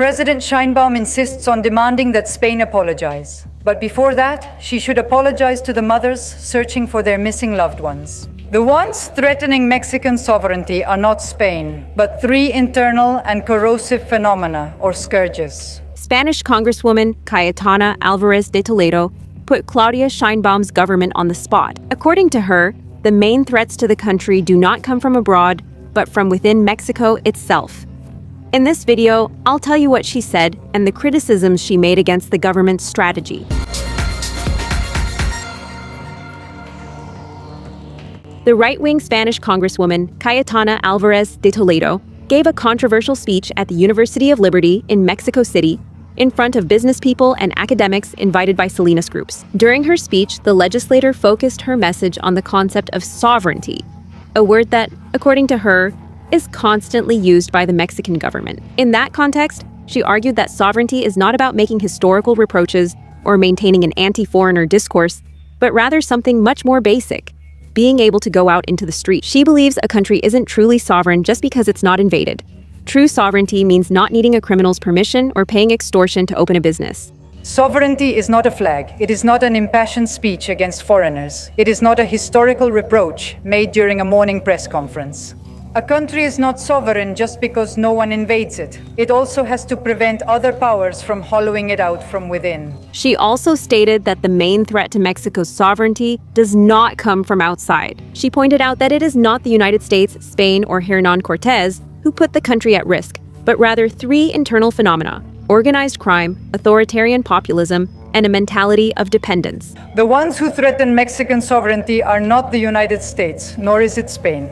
President Sheinbaum insists on demanding that Spain apologize. But before that, she should apologize to the mothers searching for their missing loved ones. The ones threatening Mexican sovereignty are not Spain, but three internal and corrosive phenomena, or scourges. Spanish Congresswoman Cayetana Álvarez de Toledo put Claudia Sheinbaum's government on the spot. According to her, the main threats to the country do not come from abroad, but from within Mexico itself. In this video, I'll tell you what she said and the criticisms she made against the government's strategy. The right-wing Spanish Congresswoman Cayetana Álvarez de Toledo gave a controversial speech at the University of Liberty in Mexico City in front of business people and academics invited by Salinas groups. During her speech, the legislator focused her message on the concept of sovereignty, a word that, according to her, is constantly used by the Mexican government. In that context, she argued that sovereignty is not about making historical reproaches or maintaining an anti-foreigner discourse, but rather something much more basic: being able to go out into the street. She believes a country isn't truly sovereign just because it's not invaded. True sovereignty means not needing a criminal's permission or paying extortion to open a business. Sovereignty is not a flag. It is not an impassioned speech against foreigners. It is not a historical reproach made during a morning press conference. A country is not sovereign just because no one invades it. It also has to prevent other powers from hollowing it out from within. She also stated that the main threat to Mexico's sovereignty does not come from outside. She pointed out that it is not the United States, Spain, or Hernán Cortés who put the country at risk, but rather three internal phenomena: organized crime, authoritarian populism, and a mentality of dependence. The ones who threaten Mexican sovereignty are not the United States, nor is it Spain.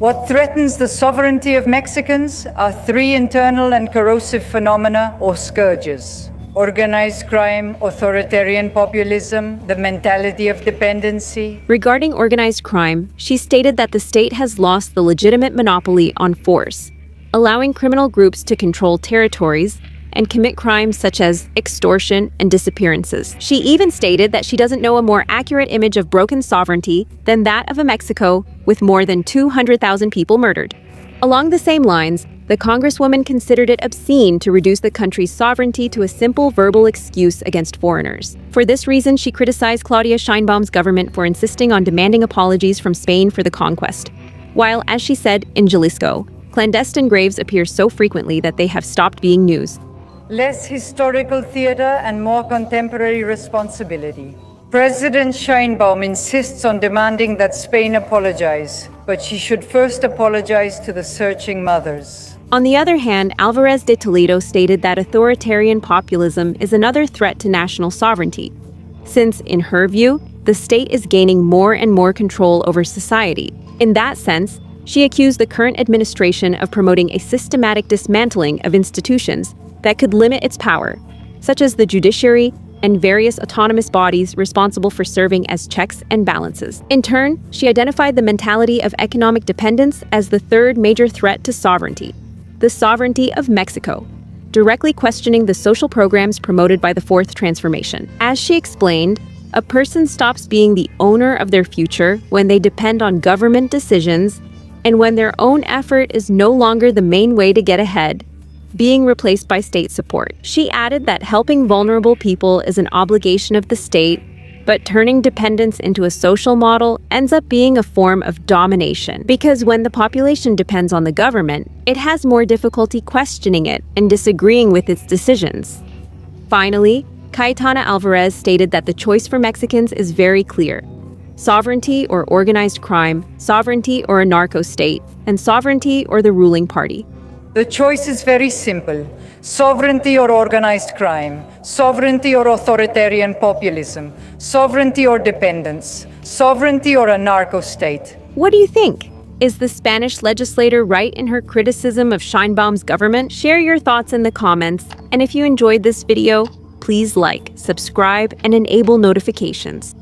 What threatens the sovereignty of Mexicans are three internal and corrosive phenomena, or scourges: organized crime, authoritarian populism, the mentality of dependency. Regarding organized crime, she stated that the state has lost the legitimate monopoly on force, allowing criminal groups to control territories and commit crimes such as extortion and disappearances. She even stated that she doesn't know a more accurate image of broken sovereignty than that of a Mexico with more than 200,000 people murdered. Along the same lines, the Congresswoman considered it obscene to reduce the country's sovereignty to a simple verbal excuse against foreigners. For this reason, she criticized Claudia Sheinbaum's government for insisting on demanding apologies from Spain for the conquest. While, as she said, in Jalisco, clandestine graves appear so frequently that they have stopped being news. Less historical theater and more contemporary responsibility. President Sheinbaum insists on demanding that Spain apologize, but she should first apologize to the searching mothers. On the other hand, Álvarez de Toledo stated that authoritarian populism is another threat to national sovereignty, since, in her view, the state is gaining more and more control over society. In that sense, she accused the current administration of promoting a systematic dismantling of institutions that could limit its power, such as the judiciary and various autonomous bodies responsible for serving as checks and balances. In turn, she identified the mentality of economic dependence as the third major threat to sovereignty, the sovereignty of Mexico, directly questioning the social programs promoted by the Fourth Transformation. As she explained, a person stops being the owner of their future when they depend on government decisions and when their own effort is no longer the main way to get ahead, being replaced by state support. She added that helping vulnerable people is an obligation of the state, but turning dependence into a social model ends up being a form of domination. Because when the population depends on the government, it has more difficulty questioning it and disagreeing with its decisions. Finally, Cayetana Álvarez stated that the choice for Mexicans is very clear: sovereignty or organized crime, sovereignty or a narco-state, and sovereignty or the ruling party. The choice is very simple: sovereignty or organized crime, sovereignty or authoritarian populism, sovereignty or dependence, sovereignty or a narco-state. What do you think? Is the Spanish legislator right in her criticism of Sheinbaum's government? Share your thoughts in the comments, and if you enjoyed this video, please like, subscribe, and enable notifications.